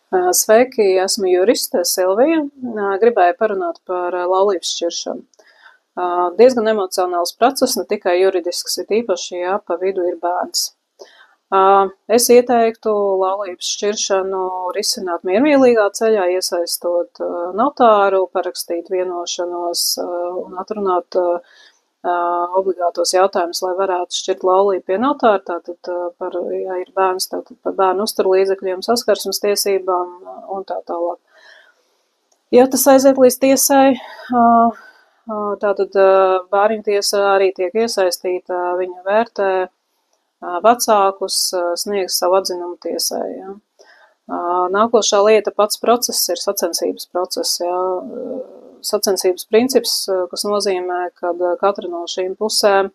Sveiki, esmu juriste Silvija. Gribēju parunāt par laulības šķiršanu. Diezgan emocionāls process, ne tikai juridisks, ir īpaši, ja pa vidu ir bērns. Es ieteiktu laulības šķiršanu risināt miermīlīgā ceļā, iesaistot notāru, parakstīt vienošanos un atrunāt obligātos jautājumus, lai varētu šķirt laulību pie notāra, tātad ja ir bērns, tātad par bērnu uzturlīdzekļiem, saskarsmes tiesībām un tā tālāk. Ja tas aiziet līdz tiesai, tātad bāriņtiesa arī tiek iesaistīta, viņa vērtē vecākus, sniegs savu atzinumu tiesai. Ja. Nākošā lieta pats process ir sacensības process, ja. Sacensības princips, kas nozīmē, ka katra no šīm pusēm,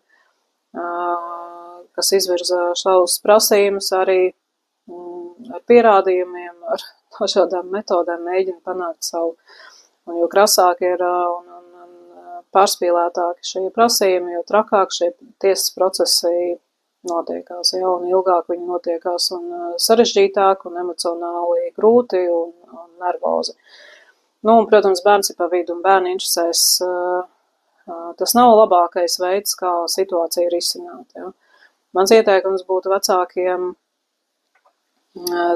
kas izvirza šausmas prasījumus, arī ar pierādījumiem, ar dažādām metodēm mēģina panākt savu. Un jo krasāk ir un pārspīlētāki šie prasījumi, jo trakāk šie tiesas procesi notiekās, ja, un ilgāk viņi notiekās un sarežģītāk un emocionāli grūti un nervozi. Nu, un, protams, bērns ir pa vidu un bērni interesēs. Tas nav labākais veids, kā situāciju risināt. Ja. Mans ieteikums būtu vecākiem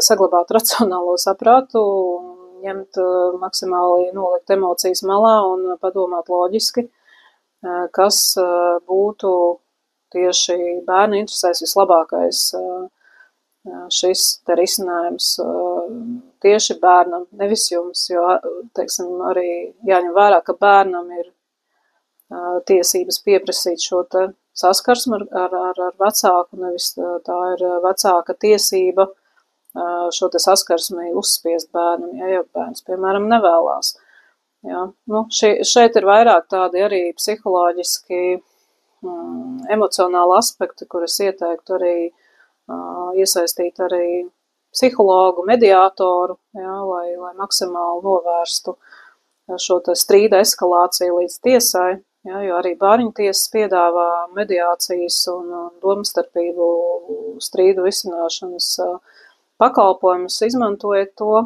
saglabāt racionālo saprātu, ņemt maksimāli nolikt emocijas malā un padomāt loģiski, kas būtu tieši bērnu interesēs vislabākais šis te risinājums tieši bērnam, nevis jums, jo, teiksim, arī jāņem vērā, ka bērnam ir tiesības pieprasīt šo te saskarsmu ar vecāku, nevis tā ir vecāka tiesība šo te saskarsmi uzspiest bērnam, ja bērns, piemēram, nevēlās. Ja. Nu, šeit ir vairāk tādi arī psiholoģiski, emocionāli aspekti, kurus ieteiktu arī iesaistīt arī psihologu, mediātoru, ja, lai maksimāli novērstu šo te strīda eskalāciju līdz tiesai, ja, jo arī bāriņtiesas piedāvā mediācijas un domstarpību strīdu risināšanas pakalpojumus, izmantojot to.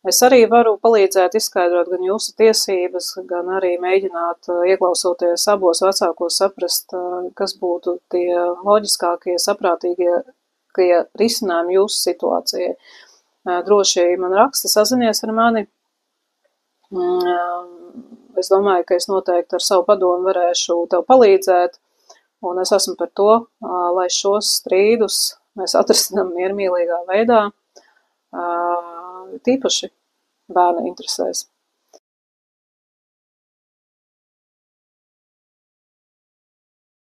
Es arī varu palīdzēt izskaidrot gan jūsu tiesības, gan arī mēģināt, ieklausoties abos vecākos, saprast, kas būtu tie loģiskākie, saprātīgie risinājumi jūsu situācijai. Droši man raksta, sazinies ar mani. Es domāju, ka es noteikti ar savu padomu varēšu tev palīdzēt, un es esmu par to, lai šos strīdus mēs atrisinām miermīlīgā veidā, tīpaši bērna interesēs.